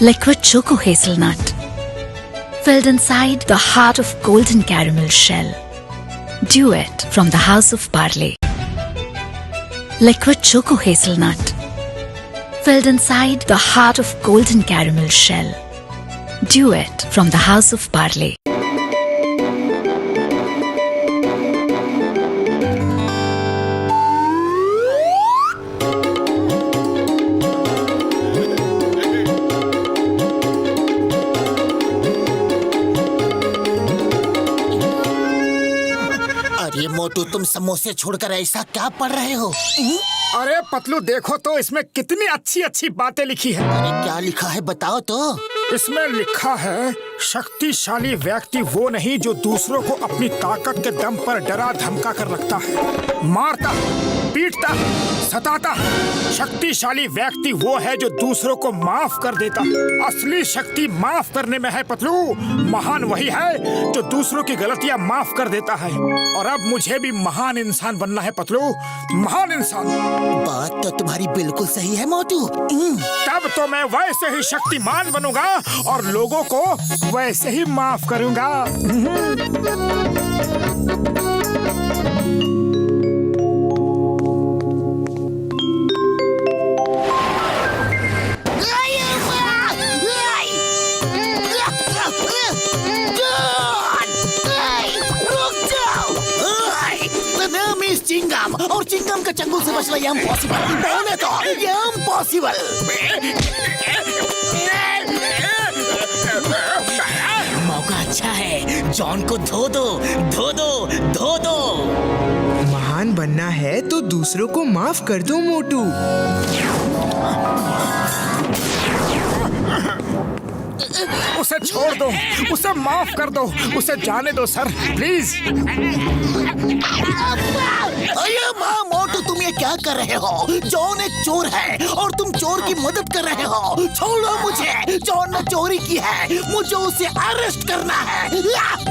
Liquid Choco Hazelnut, filled inside the heart of golden caramel shell. Duet from the House of Parle. Liquid Choco Hazelnut, filled inside the heart of golden caramel shell. Duet from the House of Parle. अरे मोटू, तुम समोसे छोड़कर ऐसा क्या पढ़ रहे हो? अरे पतलू, देखो तो इसमें कितनी अच्छी अच्छी बातें लिखी है। अरे क्या लिखा है बताओ तो। इसमें लिखा है, शक्तिशाली व्यक्ति वो नहीं जो दूसरों को अपनी ताकत के दम पर डरा धमका कर रखता है, मारता, पीटता, सताता। शक्तिशाली व्यक्ति वो है जो दूसरों को माफ कर देता। असली शक्ति माफ करने में है पतलू। महान वही है जो दूसरों की गलतियां माफ कर देता है। और अब मुझे भी महान इंसान बनना है पतलू, महान इंसान। बात तो तुम्हारी बिल्कुल सही है मोटू। तब तो मैं वैसे ही शक्तिमान बनूंगा और लोगों को वैसे ही माफ करूंगा। चिंगम और चिंगम के चंगुल से बचना ये इम्पॉसिबल। बोले तो ये इम्पॉसिबल। मौका अच्छा है, जॉन को धो दो, धो दो, धो दो। महान बनना है तो दूसरों को माफ कर दो मोटू। उसे छोड़ दो, उसे माफ कर दो, उसे जाने दो सर, प्लीज। अरे माँ मोटू, तुम ये क्या कर रहे हो? जॉन एक चोर है और तुम चोर की मदद कर रहे हो। छोड़ो मुझे, जॉन ने चोरी की है, मुझे उसे अरेस्ट करना है।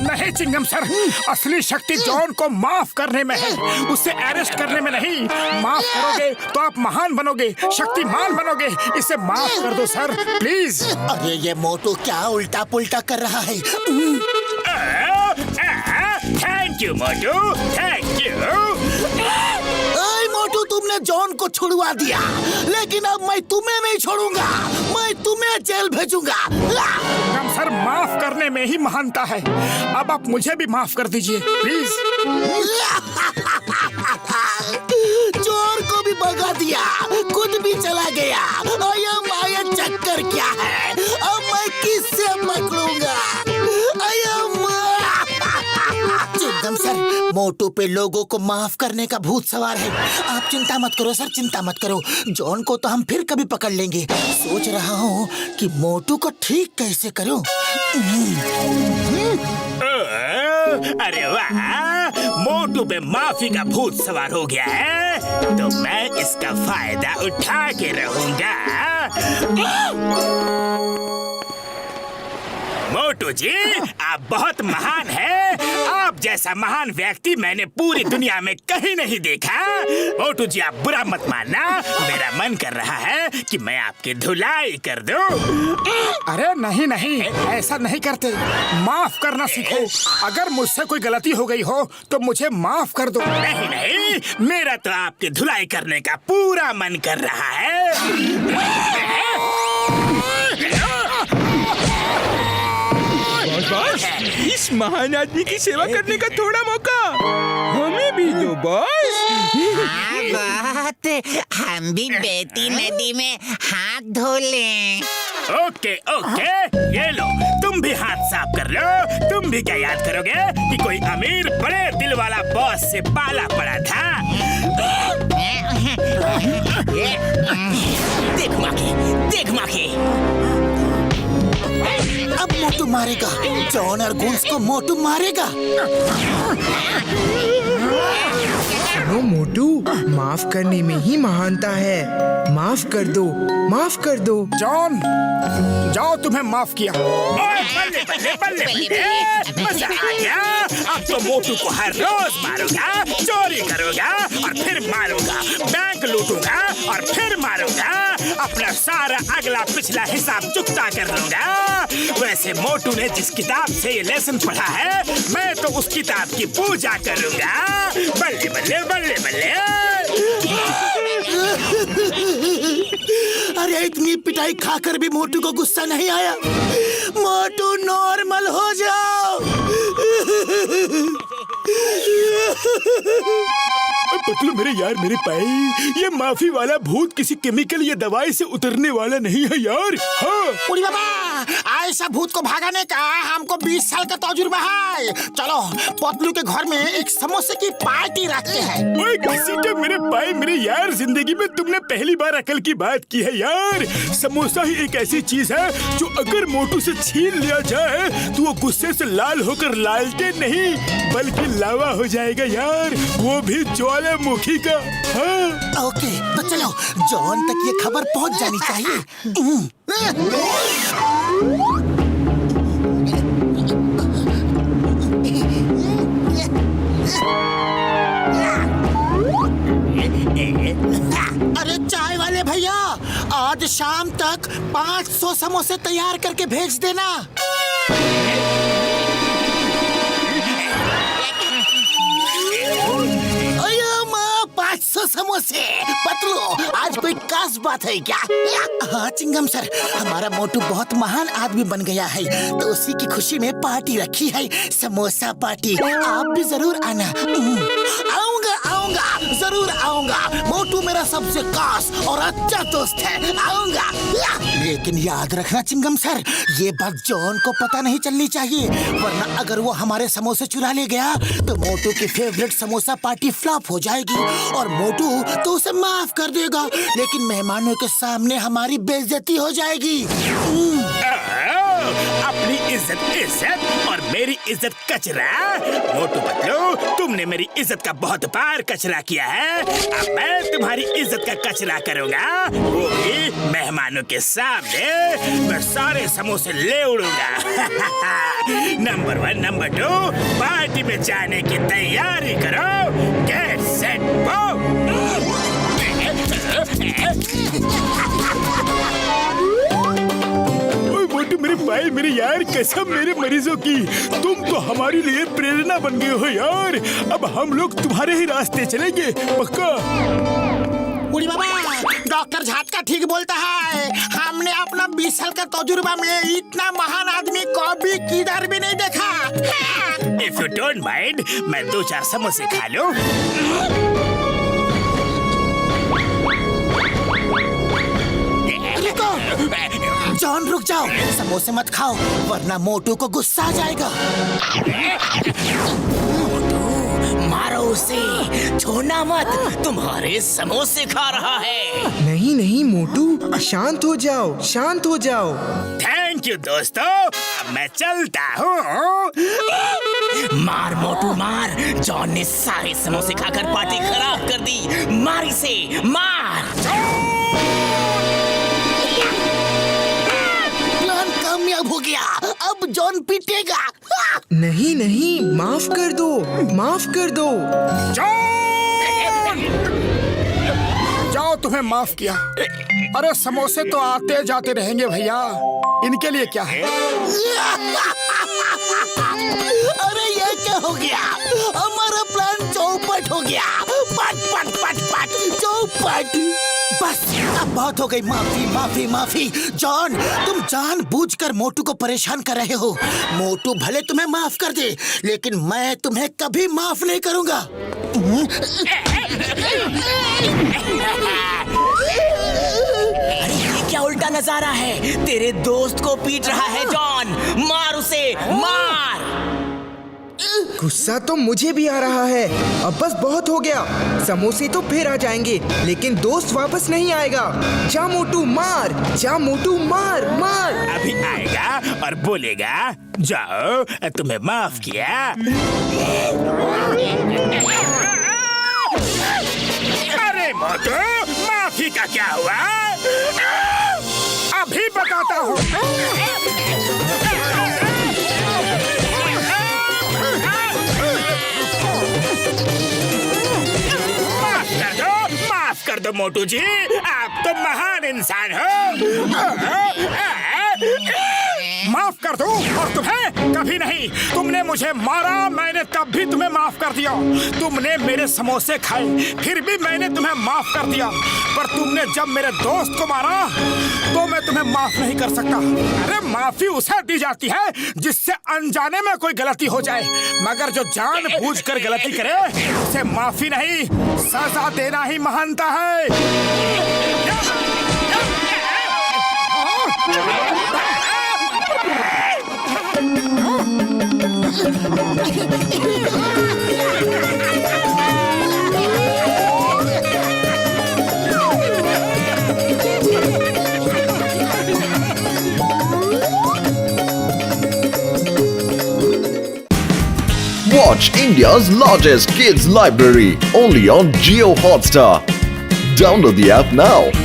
नहीं चिंगम सर, असली शक्ति जॉन को माफ करने में है, उसे अरेस्ट करने में नहीं। माफ करोगे तो आप महान बनोगे, शक्तिमान बनोगे। इसे माफ कर दो सर, प्लीज। अरे ये मोटू क्या उल्टा पुल्टा कर रहा है? थैंक यू मोटू, थैंक यू। मोटू, तुमने जॉन को छुड़वा दिया, लेकिन अब मैं तुम्हें नहीं छोड़ूंगा, मैं तुम्हें जेल भेजूंगा। हम सर, माफ करने में ही महानता है। अब आप मुझे भी माफ कर दीजिए प्लीज। चोर को भी भगा दिया, खुद भी चला गया। आया चक्कर क्या है? अब मैं किससे पकड़ूंगा? चिंतम सर, मोटू पे लोगों को माफ करने का भूत सवार है। आप चिंता मत करो सर, चिंता मत करो। जॉन को तो हम फिर कभी पकड़ लेंगे। सोच रहा हूँ कि मोटू को ठीक कैसे करूँ। अरे वाह, मोटू पे माफी का भूत सवार हो गया है, तो मैं इसका फायदा उठा के रहूंगा। मोटू जी, आप बहुत महान हैं। आप जैसा महान व्यक्ति मैंने पूरी दुनिया में कहीं नहीं देखा। मोटू जी, आप बुरा मत मानना, मेरा मन कर रहा है कि मैं आपकी धुलाई कर दूं। अरे नहीं नहीं, ऐसा नहीं करते। माफ करना सीखो। अगर मुझसे कोई गलती हो गई हो तो मुझे माफ कर दो। नहीं नहीं, मेरा तो आपकी धुलाई करने का पूरा मन कर रहा है। बॉस, इस महान आदमी की सेवा करने का थोड़ा मौका हमें भी दो बॉस। बहुत, हम भी बेती नदी में हाथ धो लें। ओके ओके, ये लो, तुम भी हाथ साफ कर लो। तुम भी क्या याद करोगे कि कोई अमीर बड़े दिल वाला बॉस से पाला पड़ा था? देख माके, देख माके। अब मोटू मारेगा, जॉन और गुल्स को मोटू मारेगा। जानो मोटू, माफ करने में ही महानता है। माफ कर दो, माफ कर दो। जॉन, जाओ, तुम्हें माफ किया। ओए, बल्ले बल्ले बल्ले बल्ले, मजा आ गया। अब तो मोटू को हर रोज मारूंगा, चोरी करूंगा और फिर मारूंगा, बैंक लूटूंगा और फिर मारूंगा, अपना सारा अगला पिछला हिसाब चुकता कर लूंगा। वैसे मोटू ने जिस किताब से ये लेसन पढ़ा है, मैं तो उस किताब की पूजा करूंगा। बल्ले बल्ले बल्ले बल्ले। अरे इतनी पिटाई खाकर भी मोटू को गुस्सा नहीं आया। मोटू नॉर्मल हो जाओ। पतलू मेरे यार, मेरे भाई, ये माफी वाला भूत किसी केमिकल या दवाई से उतरने वाला नहीं है यार। हाँ। उड़ी बाबा, ऐसा भूत को भगाने का हमको 20 साल का तजुर्बा है। चलो पतलू के घर में एक समोसे की पार्टी रखते हैं। ओए किसी तो मेरे भाई, मेरे यार, जिंदगी में तुमने पहली बार अकल की बात की है यार। समोसा ही एक ऐसी चीज है जो अगर मोटू से छीन लिया जाए तो वो गुस्से से लाल होकर लालटेन नहीं बल्कि लावा हो जाएगा यार, वो भी ज्वालामुखी का। हाँ। ओके, तो चलो जॉन तक ये खबर पहुंच जानी चाहिए। अरे चाय वाले भैया, आज शाम तक 500 समोसे तैयार करके भेज देना। अयो माँ, 500 समोसे। पतलू, आज कोई खास बात है क्या? हाँ चिंगम सर, हमारा मोटू बहुत महान आदमी बन गया है, तो उसी की खुशी में पार्टी रखी है, समोसा पार्टी। आप भी जरूर आना। आऊंगा आऊंगा, जरूर आऊंगा। मोटू मेरा सबसे खास और अच्छा दोस्त है, आऊंगा। लेकिन याद रखना चिंगम सर, ये बात जॉन को पता नहीं चलनी चाहिए, वरना अगर वो हमारे समोसे चुरा ले गया तो मोटू की फेवरेट समोसा पार्टी फ्लॉप हो जाएगी और मोटू तो उसे माफ कर देगा, लेकिन मेहमानों के सामने हमारी बेइज्जती हो जाएगी। अपनी इज्जत इज्जत और मेरी इज्जत कचरा। मोटू पतलू, तुमने मेरी इज्जत का बहुत बार कचरा किया है, अब मैं तुम्हारी इज्जत का कचरा करूंगा, वो भी मेहमानों के सामने। मैं सारे समोसे ले उड़ूंगा। नंबर 1, नंबर 2, पार्टी में जाने की तैयारी करो। Get set go. मोटू मेरे भाई, मेरे यार, कसम मेरे मरीजों की, तुम तो हमारे लिए प्रेरणा बन गए हो यार। अब हम लोग तुम्हारे ही रास्ते चलेंगे, पक्का। उड़ी बाबा, डॉक्टर झाटका ठीक बोलता है। हमने अपना 20 साल का तजुर्बा में इतना महान आदमी कभी किधर भी नहीं देखा। If you don't mind, मैं 2-4 समोसे खा लूं। जॉन रुक जाओ, समोसे मत खाओ वरना मोटू को गुस्सा आ जाएगा। मारो उसे, छोड़ना मत, तुम्हारे समोसे खा रहा है। नहीं नहीं मोटू, शांत हो जाओ, शांत हो जाओ। थैंक यू दोस्तों, अब मैं चलता हूँ। मार मोटू मार, जॉन ने सारे समोसे खाकर पार्टी खराब कर दी। मार इसे, मार। प्लान कामयाब हो गया, अब जॉन पीटेगा। नहीं नहीं, माफ कर दो, माफ कर दो। जाओ, तुम्हें माफ किया। अरे समोसे तो आते जाते रहेंगे भैया, इनके लिए क्या है। अरे ये क्या हो गया, हमारा प्लान चौपट हो गया। पट पट पट पट चौपट। बस अब बहुत हो गई, माफी माफी माफी। जॉन, तुम जानबूझकर मोटू को परेशान कर रहे हो। मोटू भले तुम्हें माफ कर दे, लेकिन मैं तुम्हें कभी माफ नहीं करूंगा। अरे ये क्या उल्टा नजारा है, तेरे दोस्त को पीट रहा है जॉन। मार उसे, मार। गुस्सा तो मुझे भी आ रहा है। अब बस बहुत हो गया, समोसे तो फिर आ जाएंगे लेकिन दोस्त वापस नहीं आएगा। जा मोटू मार, जा मोटू मार, मार। अभी आएगा और बोलेगा, जाओ तुम्हें माफ किया। मोटू, माफी का क्या हुआ? अभी बताता हूँ। माफ कर दो मोटू जी, आप तो महान इंसान हो। माफ कर दूं और तुम्हें कभी नहीं। तुमने मुझे मारा, मैंने तब भी तुम्हें माफ कर दिया। तुमने मेरे समोसे खाए, फिर भी मैंने तुम्हें माफ कर दिया। पर तुमने जब मेरे दोस्त को मारा तो मैं तुम्हें माफ नहीं कर सकता। अरे माफी उसे दी जाती है जिससे अनजाने में कोई गलती हो जाए, मगर जो जानबूझकर गलती करे उसे माफी नहीं, सजा देना ही महानता है। Watch India's largest kids library only on Jio Hotstar. Download the app now.